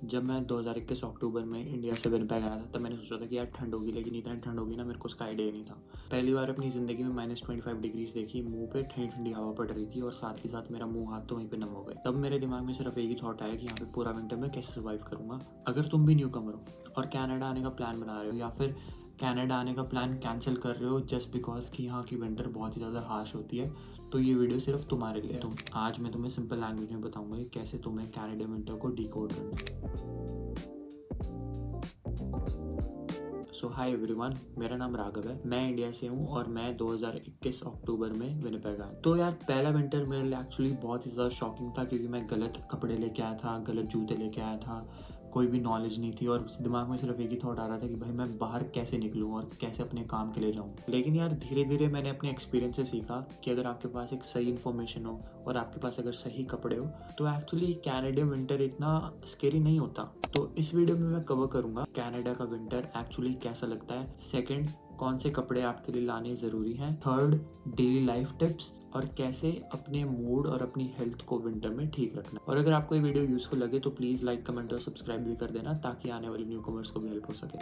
जब मैं 2021 अक्टूबर में इंडिया से विनिपेग आया था तब मैंने सोचा था कि यार ठंड होगी, लेकिन इतना ठंड होगी ना मेरे को उसका आइडिया नहीं था। पहली बार अपनी ज़िंदगी में -25 डिग्रीज देखी, मुंह पे ठंडी ठंडी हवा पड़ रही थी और साथ ही साथ मेरा मुंह हाथ तो वहीं पे नम हो गए। तब मेरे दिमाग में सिर्फ एक ही थॉट आया कि यहाँ पे पूरा विंटर में कैसे सर्वाइव करूँगा। अगर तुम भी न्यू कमर हो और कनाडा आने का प्लान बना रहे हो या फिर कनाडा आने का प्लान कैंसिल कर रहे हो जस्ट बिकॉज कि यहाँ की विंटर बहुत ही ज़्यादा हार्श होती है, तो ये वीडियो सिर्फ तुम्हारे लिए है। तो आज मैं तुम्हें सिंपल लैंग्वेज में बताऊंगा कि कैसे तुम्हें कनाडा विंटर को डिकोड करना है। सो हाय एवरीवन, मेरा नाम राघव है, मैं इंडिया से हूँ और मैं 2021 अक्टूबर में विनिपेग आया। तो यार पहला विंटर मेरे लिए एक्चुअली बहुत ही ज़्यादा शॉकिंग था क्योंकि मैं गलत कपड़े लेके आया था, गलत जूते लेके आया था, कोई भी नॉलेज नहीं थी और दिमाग में सिर्फ एक ही थॉट आ रहा था कि भाई मैं बाहर कैसे निकलूँ और कैसे अपने काम के लिए जाऊँ। लेकिन यार धीरे धीरे मैंने अपने एक्सपीरियंस से सीखा कि अगर आपके पास एक सही इन्फॉर्मेशन हो और आपके पास अगर सही कपड़े हो तो एक्चुअली कनाडा विंटर इतना स्केरी नहीं होता। तो इस वीडियो में मैं कवर करूँगा कनाडा का विंटर एक्चुअली कैसा लगता है। सेकेंड, कौन से कपड़े आपके लिए लाने ज़रूरी हैं। थर्ड, डेली लाइफ टिप्स और कैसे अपने मूड और अपनी हेल्थ को विंटर में ठीक रखना। और अगर आपको ये वीडियो यूजफुल लगे तो प्लीज़ लाइक, कमेंट और सब्सक्राइब भी कर देना ताकि आने वाले न्यू कमर्स को भी हेल्प हो सके।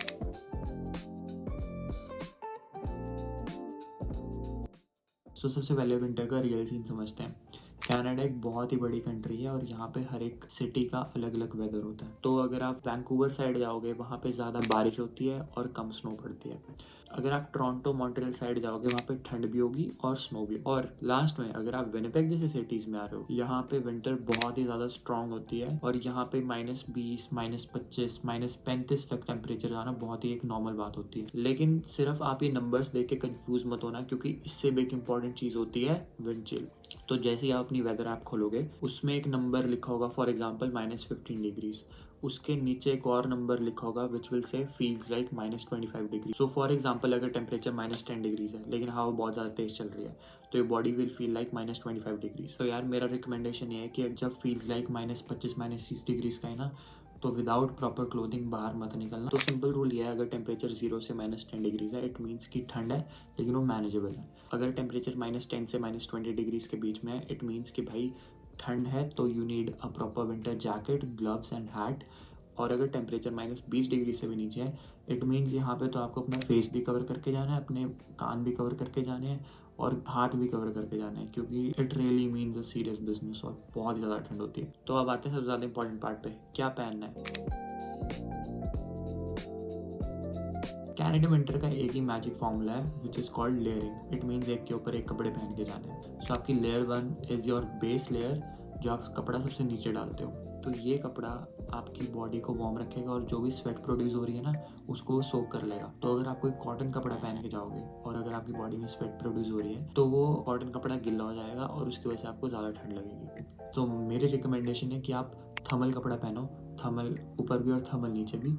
सबसे पहले विंटर का रियल सीन समझते हैं। कनाडा एक बहुत ही बड़ी कंट्री है और यहाँ पे हर एक सिटी का अलग अलग वेदर होता है। तो अगर आप वैंकूवर साइड जाओगे वहाँ पे ज़्यादा बारिश होती है और कम स्नो पड़ती है। अगर आप टोरंटो, मॉन्ट्रियल साइड जाओगे वहाँ पे ठंड भी होगी और स्नो भी। और लास्ट में अगर आप विनिपेग जैसे सिटीज़ में आ रहे हो, यहाँ पे विंटर बहुत ही ज़्यादा स्ट्रॉन्ग होती है और यहाँ पे -20, -25, -35 तक टेम्परेचर जाना बहुत ही एक नॉर्मल बात होती है। लेकिन सिर्फ आप ये नंबर्स देख के कंफ्यूज मत होना क्योंकि इससे भी एक इंपॉर्टेंट चीज़ होती है विंड चिल। तो जैसे ही आप अपनी वेदर ऐप खोलोगे उसमें एक नंबर लिखा होगा, फॉर एग्जांपल -15 डिग्रीज। उसके नीचे एक और नंबर लिखा होगा which will say feels like -25 degree. So for example अगर टेम्परेचर -10 डिग्रीज है लेकिन हवा बहुत ज़्यादा तेज चल रही है तो ये body will feel like -25 degrees. तो यार मेरा रिकमेंडेशन ये है कि जब फील्स लाइक -25, -30 डिग्रीज का है ना तो विदाउट प्रॉपर क्लोथिंग बाहर मत निकलना। तो सिंपल रूल ये है, अगर टेम्परेचर 0 से -10 डिग्रीज है इट मीन्स कि ठंड है लेकिन वो मैनेजेबल है। अगर टेम्परेचर -10 से -20 डिग्रीज के बीच में है इट मीन्स कि भाई ठंड है तो you need a proper winter jacket, gloves and hat. और अगर टेम्परेचर -20 डिग्री से भी नीचे है इट मीन्स यहाँ पे तो आपको अपना फेस भी कवर करके जाना है, अपने कान भी कवर करके जाने हैं और हाथ भी कवर करके जाना है क्योंकि it really means a serious business और बहुत ही ज़्यादा ठंड होती है। तो अब आते हैं सबसे ज़्यादा इंपॉर्टेंट पार्ट पे, क्या पहनना है। कनाडा विंटर का एक ही मैजिक फॉर्मूला है which is called layering. It means एक के ऊपर एक कपड़े पहन के जाने हैं। सो आपकी layer 1 is your base layer, जो आप कपड़ा सबसे नीचे डालते हो। तो ये कपड़ा आपकी बॉडी को वार्म रखेगा और जो भी स्वेट प्रोड्यूस हो रही है ना उसको वो सोक कर लेगा। तो अगर आप कोई कॉटन कपड़ा पहन के जाओगे और अगर आपकी बॉडी में स्वेट प्रोड्यूस हो रही है तो वो कॉटन कपड़ा गिल्ला हो जाएगा और उसकी वजह से आपको ज़्यादा ठंड लगेगी। तो मेरी रिकमेंडेशन है कि आप थर्मल कपड़ा पहनो, थर्मल ऊपर भी और थर्मल नीचे भी,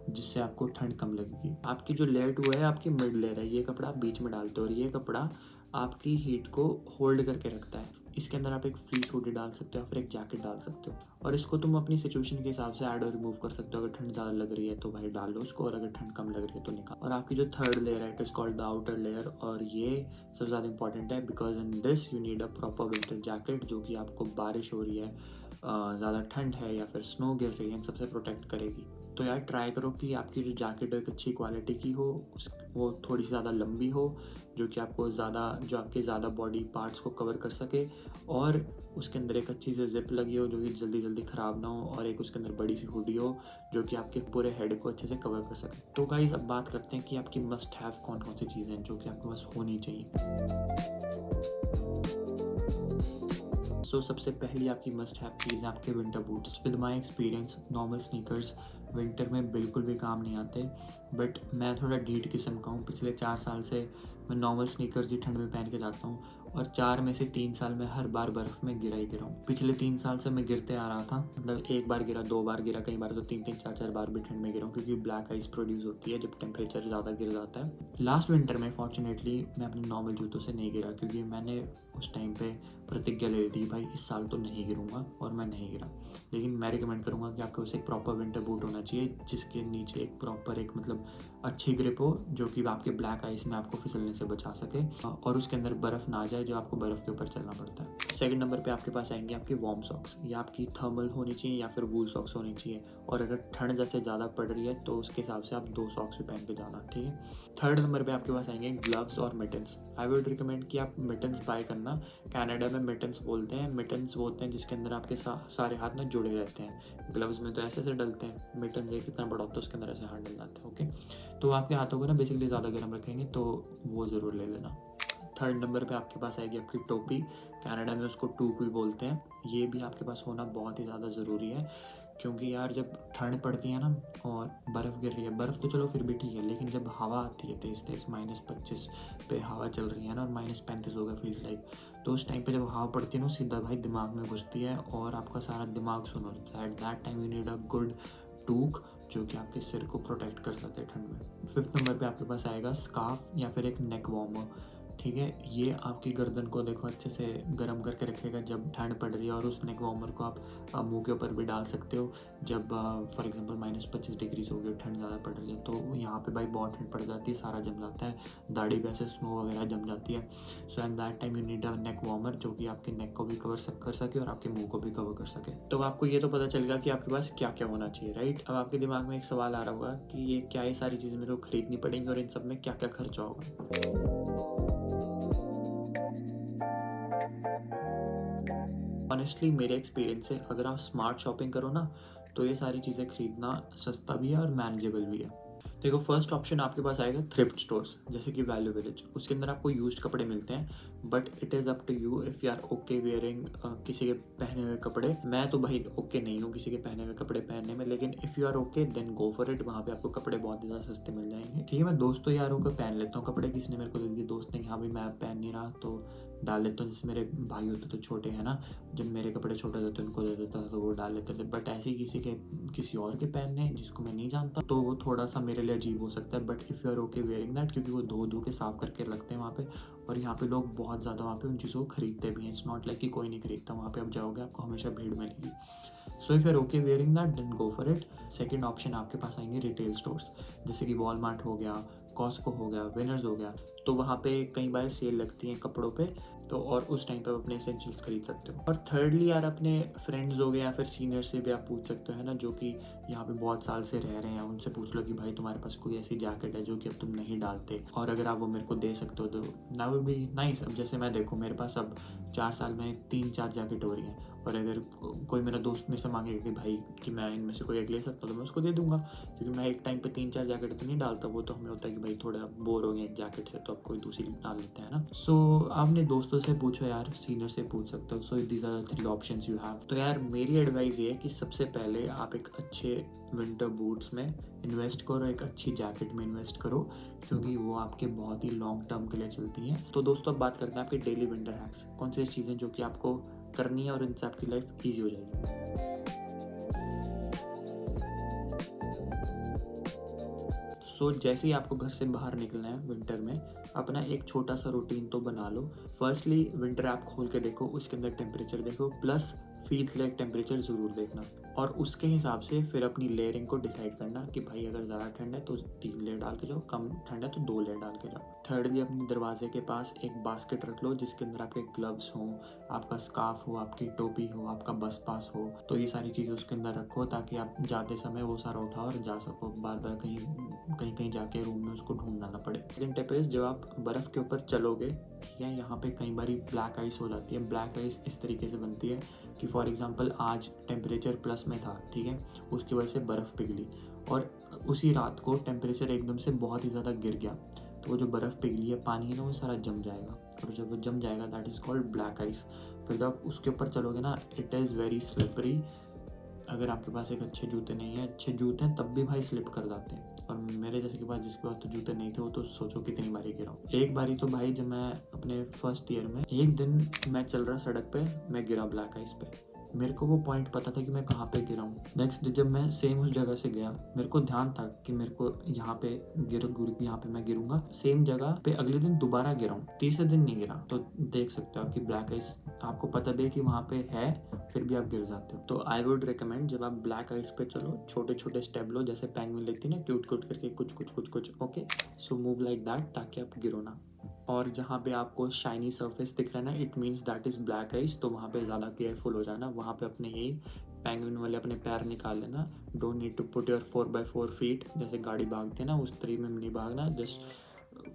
जिससे आपको ठंड कम लगेगी। आपकी जो लेयर 2 है आपकी मिड लेयर है, ये कपड़ा आप बीच में डालते हो और ये कपड़ा आपकी हीट को होल्ड करके रखता है। इसके अंदर आप एक फ्लीस हुडी डाल सकते हो या फिर एक जैकेट डाल सकते हो और इसको तुम अपनी सिचुएशन के हिसाब से ऐड और रिमूव कर सकते हो। अगर ठंड ज़्यादा लग रही है तो भाई डाल लो उसको और अगर ठंड कम लग रही है तो निकाल। और आपकी जो थर्ड लेयर है it is called the outer layer और ये सबसे ज़्यादा इंपॉर्टेंट है because in this you need a proper winter jacket जो कि आपको बारिश हो रही है, ज़्यादा ठंड है या फिर स्नो गिर रही है, इन सबसे प्रोटेक्ट करेगी। तो यार ट्राई करो कि आपकी जो जैकेट एक अच्छी क्वालिटी की हो, वो थोड़ी सी ज़्यादा लंबी हो जो कि आपको जो आपके ज़्यादा बॉडी पार्ट्स को कवर कर सके और उसके अंदर एक अच्छी सी जिप लगी हो जो कि जल्दी जल्दी ख़राब ना हो और एक उसके अंदर बड़ी सी हुडी हो जो कि आपके पूरे हेड को अच्छे से कवर कर सके। तो गाइस अब बात करते हैं कि आपकी मस्ट हैव कौन कौन सी चीज़ें हैं जो कि आपके पास होनी चाहिए। सबसे पहली आपकी मस्ट हैव चीज़ है आपके winter boots. With my experience normal sneakers winter में बिल्कुल भी काम नहीं आते, बट मैं थोड़ा ढीठ किस्म का हूँ। पिछले 4 साल से मैं नॉर्मल स्नीकर्स ही ठंड में पहन के जाता हूँ और 4 में से 3 साल में हर बार बर्फ़ में गिरा ही गिरा हूँ। पिछले 3 साल से मैं गिरते आ रहा था, मतलब 1 बार गिरा, 2 बार गिरा, कई बार तो 3-3, 4-4 बार भी ठंड में गिरा हूँ क्योंकि ब्लैक आइस प्रोड्यूस होती है जब टेम्परेचर ज़्यादा गिर जाता है। लास्ट विंटर में फॉर्चुनेटली मैं अपने नॉर्मल जूतों से नहीं गिरा क्योंकि मैंने उस टाइम पे प्रतिज्ञा ले ली थी भाई इस साल तो नहीं गिरूंगा और मैं नहीं गिरा। लेकिन मैं रिकमेंड करूंगा कि आपके पास एक प्रॉपर विंटर बूट होना चाहिए जिसके नीचे एक प्रॉपर एक मतलब अच्छी ग्रिप हो जो कि आपके ब्लैक आइस में आपको फिसलने से बचा सके और उसके अंदर बर्फ़ ना आ जाए जो आपको बर्फ़ के ऊपर चलना पड़ता है। सेकंड नंबर पे आपके पास आएंगे आपकी वार्म सॉक्स, या आपकी थर्मल होनी चाहिए या फिर वूल सॉक्स होनी चाहिए, और अगर ठंड जैसे ज़्यादा पड़ रही है तो उसके हिसाब से आप 2 सॉक्स भी पहन के जाना, ठीक है। थर्ड नंबर पे आपके पास आएंगे ग्लव्स और मिटन्स। आई वुड रिकमेंड कि आप मिटन्स बाय करना। कनाडा में मिटन्स बोलते हैं, मिटन्स वो होते हैं जिसके अंदर आपके सारे हाथ ना जुड़े रहते हैं। ग्लव्स में तो ऐसे से डलते हैं, मिटन्स एक कितना बड़ा होता है उसके अंदर ऐसे हाथ डल जाते हैं, ओके। तो आपके हाथों को ना बेसिकली ज़्यादा गर्म रखेंगे, तो वो ज़रूर ले लेना। थर्ड नंबर पे आपके पास आएगी आपकी टोपी, कनाडा में उसको टूप भी बोलते हैं। ये भी आपके पास होना बहुत ही ज़्यादा ज़रूरी है, क्योंकि यार जब ठंड पड़ती है ना और बर्फ़ गिर रही है, बर्फ़ तो चलो फिर भी ठीक है, लेकिन जब हवा आती है तेज़ तेज़ -25 पे हवा चल रही है ना और -35 होगा फील्स लाइक, तो उस टाइम पे जब हवा पड़ती है ना सीधा भाई दिमाग में घुसती है और आपका सारा दिमाग सुन होता है। Eight that time you need a good टूक जो कि आपके सिर को प्रोटेक्ट कर सके ठंड में। फिफ्थ नंबर पे आपके पास आएगा स्कार्फ या फिर एक नेक वार्मर, ठीक है। ये आपकी गर्दन को देखो अच्छे से गर्म करके रखेगा जब ठंड पड़ रही है, और उस नेक वार्मर को आप मुंह के ऊपर भी डाल सकते हो जब फॉर एग्जांपल -25 डिग्रीज हो गई, ठंड ज़्यादा पड़ रही है, तो यहाँ पे भाई बहुत ठंड पड़ जाती है, सारा जम जाता है, दाढ़ी पे ऐसे स्नो वगैरह जम जाती है। So at that time you need a neck warmer जो कि आपके नेक को भी कवर कर सके और आपके मुंह को भी कवर कर सके। तो आपको ये तो पता चलेगा कि आपके पास क्या क्या होना चाहिए, राइट। अब आपके दिमाग में एक सवाल आ रहा होगा कि ये क्या, ये सारी चीज़ें मेरे को खरीदनी पड़ेंगी और इन सब में क्या क्या खर्चा होगा। ऑनेस्टली मेरे एक्सपीरियंस से अगर आप स्मार्ट शॉपिंग करो ना तो ये सारी चीज़ें खरीदना सस्ता भी है और मैनेजेबल भी है। देखो फर्स्ट ऑप्शन आपके पास आएगा थ्रिफ्ट स्टोर्स जैसे कि वैल्यू विलेज। उसके अंदर आपको यूज्ड कपड़े मिलते हैं, but it is up to you if you are okay wearing किसी के पहने हुए कपड़े। मैं तो भाई ओके नहीं हूँ किसी के पहने हुए कपड़े पहनने में, लेकिन if you are okay then go for it. वहाँ पे आपको कपड़े बहुत ही ज़्यादा सस्ते मिल जाएंगे, ठीक है। मैं दोस्तों यारों को पहन लेता हूँ कपड़े, किसी ने मेरे को दे दिए, दोस्त ने कि हाँ भाई मैं पहन नहीं रहा तो डाल लेता हूँ। जैसे मेरे भाई होते तो छोटे हैं ना, जब मेरे कपड़े छोटे होते उनको दे देता था तो वो डाल लेते थे। बट ऐसे ही किसी और के पहनने जिसको मैं नहीं जानता तो वो थोड़ा सा मेरे लिए अजीब हो सकता है। But if you are okay wearing that, क्योंकि वो धो के साफ करके रखते हैं वहाँ पे, और यहाँ पे लोग बहुत ज़्यादा वहाँ पे उन चीज़ों को खरीदते भी हैं। इट्स नॉट लाइक कि कोई नहीं खरीदता, वहाँ पे आप जाओगे आपको हमेशा भीड़ मिलेगी। So if you are okay wearing that then go for it. Second option आपके पास आएंगे रिटेल स्टोर्स जैसे कि वॉलमार्ट हो गया, कॉस्को हो गया, विनर्स हो गया। तो वहाँ पे कई बार सेल लगती है कपड़ों पे, तो और उस टाइम पे आप अपने एसेंशियल्स खरीद सकते हो। और थर्डली यार अपने फ्रेंड्स हो गए या फिर सीनियर से भी आप पूछ सकते हो, है ना, जो कि यहाँ पे बहुत साल से रह रहे हैं। उनसे पूछ लो कि भाई तुम्हारे पास कोई ऐसी जैकेट है जो कि अब तुम नहीं डालते, और अगर आप वो मेरे को दे सकते हो तो दैट वुड बी नाइस। अब जैसे मैं देखो मेरे पास अब 4 साल में 3-4 जैकेट हो रही हैं, और अगर कोई मेरा दोस्त मेरे से मांगेगा कि भाई कि मैं इनमें से कोई एक ले सकता हूँ तो मैं उसको दे दूंगा, क्योंकि मैं एक टाइम पे 3-4 जैकेट तो नहीं डालता। वो तो हमें होता है कि भाई थोड़ा बोर हो गया एक जैकेट से तो अब कोई दूसरी डाल लेते हैं ना। सो आपने दोस्तों से पूछो यार, सीनियर से पूछ सकते हो। So these are 3 options you have. तो यार मेरी एडवाइस ये है कि सबसे पहले आप एक अच्छे विंटर बूट्स में इन्वेस्ट करो, एक अच्छी जैकेट में इन्वेस्ट करो, क्योंकि वो आपके बहुत ही लॉन्ग टर्म के लिए चलती हैं। तो दोस्तों अब बात करते हैं आपके डेली विंटर हैक्स, कौन सी चीज़ें जो कि आपको करनी है और इनसे आपकी लाइफ ईजी हो जाएगी। सो जैसे ही आपको घर से बाहर निकलना है विंटर में, अपना एक छोटा सा रूटीन तो बना लो। फर्स्टली विंटर ऐप खोल के देखो, उसके अंदर टेम्परेचर देखो, प्लस फील्स लाइक टेम्परेचर ज़रूर देखना, और उसके हिसाब से फिर अपनी लेयरिंग को डिसाइड करना कि भाई अगर ज़्यादा ठंड है तो 3 लेयर डाल के जाओ, कम ठंड है तो 2 लेयर डाल के जाओ। थर्डली अपने दरवाजे के पास एक बास्केट रख लो जिसके अंदर आपके ग्लव्स हों, आपका स्कार्फ हो, आपकी टोपी हो, आपका बस पास हो, तो ये सारी चीज़ें उसके अंदर रखो ताकि आप जाते समय वो सारा उठाओ और जा सको, बार बार कहीं जाके रूम में उसको ढूंढना ना पड़े। सेकंड टिप इज जब आप बर्फ़ के ऊपर चलोगे, ठीक है, यहाँ पे कई बार ब्लैक आइस हो जाती है। ब्लैक आइस इस तरीके से बनती है कि फॉर एग्जांपल आज टेम्परेचर प्लस में था, ठीक है, उसकी वजह से बर्फ़ पिघली और उसी रात को टेम्परेचर एकदम से बहुत ही ज़्यादा गिर गया, तो वो जो बर्फ़ पिघली है पानी है ना वो सारा जम जाएगा, और जब वो जम जाएगा that is called black ice. फिर जब आप उसके ऊपर चलोगे ना इट इज़ वेरी स्लिपरी। अगर आपके पास एक अच्छे जूते नहीं हैं, अच्छे जूते हैं तब भी भाई स्लिप कर जाते हैं, और मेरे जैसे के पास जिसके पास तो जूते नहीं थे वो तो सोचो कितनी बारी गिरा हूँ। एक बारी तो भाई जब मैं अपने फर्स्ट ईयर में एक दिन मैं चल रहा सड़क पे, मैं गिरा ब्लैक आइस पे। मेरे को वो पॉइंट पता था कि मैं कहाँ पे गिरा हूँ। नेक्स्ट डे जब मैं सेम उस जगह से गया, मेरे को ध्यान था कि मेरे को यहाँ पे यहाँ पे मैं गिरूंगा, सेम जगह पे अगले दिन दोबारा गिरा हूँ, तीसरे दिन नहीं गिरा। तो देख सकते हो आपकी ब्लैक आइस आपको पता भी है कि वहाँ पे है, फिर भी आप गिर जाते हो। तो आई वुड रिकमेंड जब आप ब्लैक आइस पे चलो छोटे छोटे स्टेप लो, जैसे पेंगुइन लेती है ना क्यूट क्यूट करके कुछ okay. So move like that ताकि आप गिरो ना। और जहाँ पे आपको शाइनी सरफेस दिख रहा है ना, it means that is black ice, तो वहाँ पे ज़्यादा केयरफुल हो जाना। वहाँ पे अपने यही पेंगुइन वाले अपने पैर निकाल लेना। Don't need to put your 4x4 feet, जैसे गाड़ी भागते हैं ना उस तरीके में नहीं भागना। Just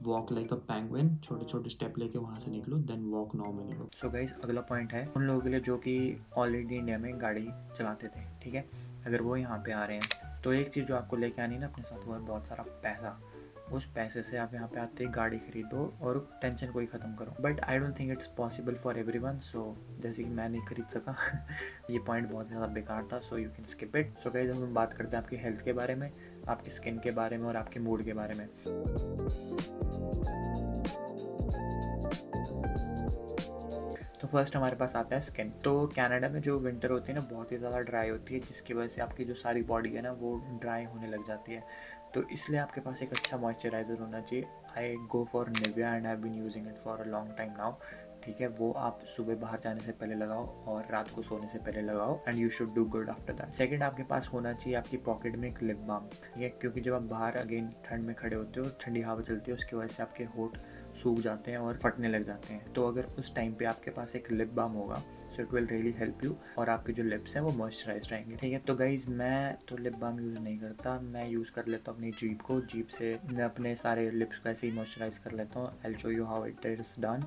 walk like a penguin, छोटे छोटे स्टेप लेके वहाँ से निकलो, then walk normally. So guys, अगला पॉइंट है उन लोगों के लिए जो कि ऑलरेडी इंडिया में गाड़ी चलाते थे, ठीक है। अगर वो यहाँ पे आ रहे हैं तो एक चीज़ जो आपको लेके आनी है ना अपने साथ, वो है बहुत सारा पैसा। उस पैसे से आप यहाँ पे आते ही गाड़ी खरीदो और टेंशन को ही ख़त्म करो। But I don't think it's possible for everyone. So जैसे कि मैं नहीं खरीद सका ये पॉइंट बहुत ज़्यादा बेकार था, so you can skip it. So guys, हम बात करते हैं आपकी हेल्थ के बारे में, आपकी स्किन के बारे में और आपके मूड के बारे में। तो फर्स्ट हमारे पास आता है स्किन। तो कनाडा में जो विंटर होती है ना, बहुत ही ज़्यादा ड्राई होती है, जिसकी वजह से आपकी जो सारी बॉडी है ना वो ड्राई होने लग जाती है। तो इसलिए आपके पास एक अच्छा मॉइस्चराइज़र होना चाहिए। I go for Nivea and I have been using it for a long time now, ठीक है। वो आप सुबह बाहर जाने से पहले लगाओ और रात को सोने से पहले लगाओ, and you should do good after that. Second, आपके पास होना चाहिए आपकी पॉकेट में एक लिप बाम, ठीक है, क्योंकि जब आप बाहर अगेन ठंड में खड़े होते हो, ठंडी हवा चलती है, उसकी वजह से आपके होंठ सूख जाते हैं और फटने लग जाते हैं। तो अगर उस टाइम पे आपके पास एक लिप बाम होगा, so it will really help you, और आपके जो लिप्स हैं वो मॉइस्चराइज रहेंगे, ठीक है। तो गाइज, मैं तो लिप बाम यूज़ नहीं करता, मैं यूज़ कर लेता हूँ अपनी जीभ को। जीभ से मैं अपने सारे लिप्स को ऐसे ही मॉइस्चराइज कर लेता हूँ। I will show you how it is done,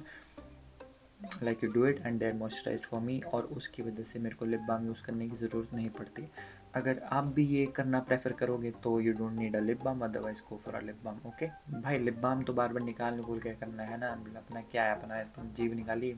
like you do it and they are moisturized for me, और उसकी वजह से मेरे को लिप बाम यूज़ करने की ज़रूरत नहीं पड़ती। अगर आप भी ये करना प्रेफर करोगे तो you don't need a lip balm, otherwise go for a lip balm, okay. भाई लिप बाम तो बार बार निकालने भूल के करना है ना, अपना क्या है, अपना जीभ निकाली,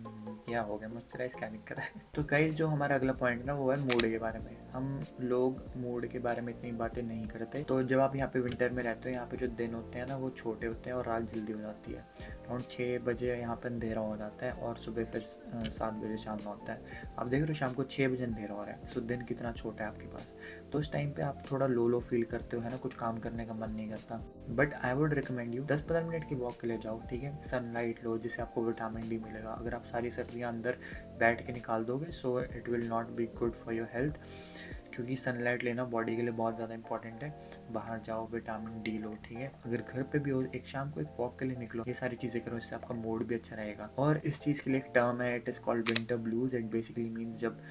क्या हो गया, मॉइस्चराइज क्या दिक्कत है। तो गाइस, जो हमारा अगला पॉइंट है ना, वो है मूड के बारे में। हम लोग मूड के बारे में इतनी बातें नहीं करते। तो जब आप यहाँ पे विंटर में रहते हो, यहाँ पे जो दिन होते हैं ना वो छोटे होते हैं और रात जल्दी हो जाती है। अराउंड 6 बजे यहाँ पर अंधेरा हो जाता है और सुबह फिर 7 बजे शाम में होता है। आप देख रहे हो शाम को 6 बजे अंधेरा हो रहा है, सो दिन कितना छोटा है आपके पास। तो उस टाइम पे आप थोड़ा लो फील करते हो, है ना, कुछ काम करने का मन नहीं करता। But I would recommend you 10-15 minute की वॉक के लिए जाओ, ठीक है। सनलाइट लो, जिससे आपको विटामिन डी मिलेगा। अगर आप सारी सर्दियाँ अंदर बैठ के निकाल दोगे, so it will not be good for your health, क्योंकि सनलाइट लेना बॉडी के लिए बहुत ज़्यादा इंपॉर्टेंट है। बाहर जाओ, विटामिन डी लो, ठीक है। अगर घर पे भी हो, एक शाम को एक वॉक के लिए निकलो, ये सारी चीज़ें करो, इससे आपका मूड भी अच्छा रहेगा। और इस चीज़ के लिए एक टर्म है, it is called winter blues. It basically means जब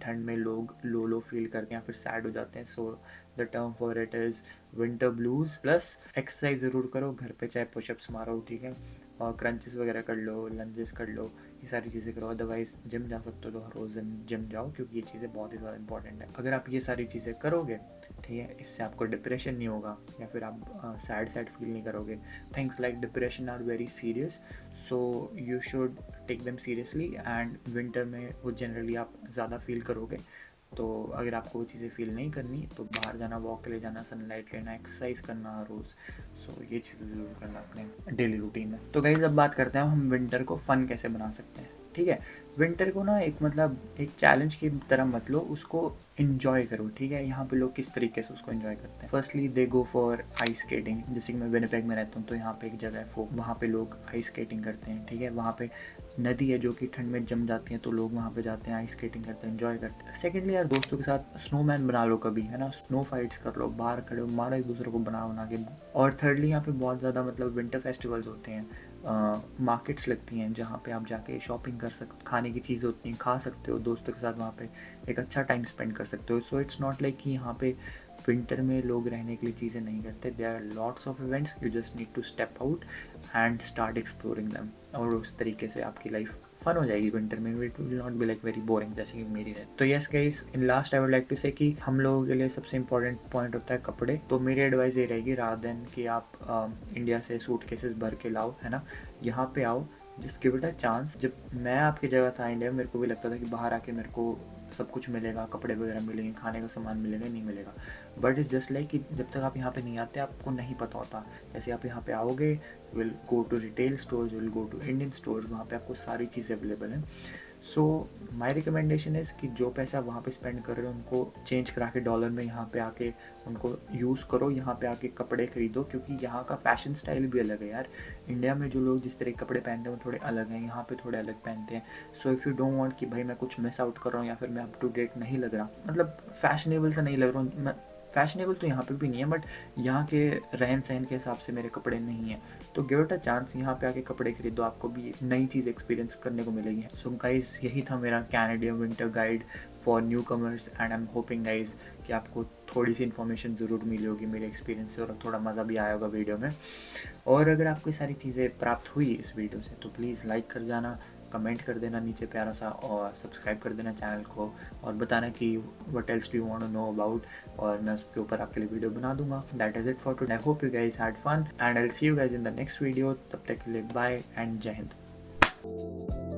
ठंड में लोग लो फील करते हैं या फिर सैड हो जाते हैं, so the term for it is winter blues. Plus exercise ज़रूर करो घर पे, चाहे पुशअप्स मारो, ठीक है, और क्रंचेस वगैरह कर लो, लंजेस कर लो, ये सारी चीज़ें करो। अदरवाइज जिम जा सकते हो तो हर रोज़ जिम जाओ, क्योंकि ये चीज़ें बहुत ही ज़्यादा इंपॉर्टेंट है। अगर आप ये सारी चीज़ें करोगे, ठीक है, इससे आपको डिप्रेशन नहीं होगा या फिर आप सैड फील नहीं करोगे। Things like depression are very serious, so you should take them seriously, and winter में वो जनरली आप ज़्यादा फील करोगे। तो अगर आपको वो चीज़ें फील नहीं करनी तो बाहर जाना, वॉक के लिए जाना, सनलाइट लेना, एक्सरसाइज करना हर रोज़, सो ये चीज़ें ज़रूर करना अपने डेली रूटीन में। तो गाइस, अब बात करते हैं हम विंटर को फ़न कैसे बना सकते हैं, ठीक है। विंटर को ना एक चैलेंज की तरह मत लो, उसको इन्जॉय करो, ठीक है। यहाँ पे लोग किस तरीके से उसको इन्जॉय करते हैं। Firstly they go for ice skating. जैसे कि मैं विनिपेग में रहता हूँ, तो यहाँ पे एक जगह है फोक, वहाँ पे लोग आइस स्केटिंग करते हैं, ठीक है। वहाँ पे नदी है जो कि ठंड में जम जाती है, तो लोग वहाँ पे जाते हैं, आइस स्केटिंग करते हैं, एंजॉय करते हैं। सेकेंडली यार, दोस्तों के साथ स्नोमैन बना लो कभी, है ना, स्नो फाइट्स कर लो, बाहर खड़े हो, मारो एक दूसरे को बना के। और थर्डली, यहाँ पे बहुत ज़्यादा विंटर फेस्टिवल्स होते हैं, मार्केट्स लगती हैं जहाँ पे आप जाके शॉपिंग कर सकते, खाने की चीज़ें होती हैं, खा सकते हो, दोस्तों के साथ वहाँ पे एक अच्छा टाइम स्पेंड कर सकते हो। सो इट्स नॉट लाइक कि यहाँ पे विंटर में लोग रहने के लिए चीज़ें नहीं करते। There are lots of events, you just need to step out and start exploring them, और उस तरीके से आपकी लाइफ फन हो जाएगी विंटर में। It will not be like very boring, जैसे कि मेरी रहती। तो yes guys, in last I would like to say कि हम लोगों के लिए सबसे इंपॉर्टेंट पॉइंट होता है कपड़े। तो मेरी एडवाइस ये रहेगी, रादर देन कि आप इंडिया से सूट केसेस भर के लाओ, है ना, यहाँ पे आओ, just give it a chance. जब मैं आपकी जगह था इंडिया में, मेरे को भी लगता था कि बाहर आके मेरे को सब कुछ मिलेगा, कपड़े वगैरह मिलेंगे, खाने का सामान मिलेगा, नहीं मिलेगा। बट इट्स जस्ट लाइक कि जब तक आप यहाँ पे नहीं आते आपको नहीं पता होता। जैसे आप यहाँ पे आओगे, will go to retail stores, will go to Indian stores, वहाँ पे आपको सारी चीज़ें अवेलेबल हैं। सो माई रिकमेंडेशन इज़ कि जो पैसा वहाँ पे स्पेंड कर रहे हो उनको चेंज करा के डॉलर में यहाँ पे आके उनको यूज़ करो, यहाँ पे आके कपड़े खरीदो, क्योंकि यहाँ का फैशन स्टाइल भी अलग है यार। इंडिया में जो लोग जिस तरह के कपड़े पहनते हैं वो थोड़े अलग हैं, यहाँ पे थोड़े अलग पहनते हैं। सो इफ़ यू डोंट वांट कि भाई मैं कुछ मिस आउट कर रहा हूँ या फिर मैं अप टू डेट नहीं लग रहा, फैशनेबल सा नहीं लग रहा हूँ, मैं फैशनेबल तो यहाँ पे भी नहीं है, बट यहाँ के रहन सहन के हिसाब से मेरे कपड़े नहीं हैं। तो गिव इट अ चांस, यहाँ पे आके कपड़े खरीदो, आपको भी नई चीज़ एक्सपीरियंस करने को मिलेगी। सो गाइस, यही था मेरा Canadian winter guide for new commerce, and I am hoping guys कि आपको थोड़ी सी इन्फॉर्मेशन ज़रूर मिली होगी मेरे एक्सपीरियंस से, और थोड़ा मज़ा भी आया होगा वीडियो में। और अगर आपको ये सारी चीज़ें प्राप्त हुई इस वीडियो से तो प्लीज़ लाइक कर जाना, कमेंट कर देना नीचे प्यारा सा, और सब्सक्राइब कर देना चैनल को, और बताना कि what else do you want to know about, और मैं उसके ऊपर आपके लिए वीडियो बना दूंगा। That is it for today. I hope you guys had fun and I will see you guys in the next video. तब तक के लिए बाय एंड जय हिंद।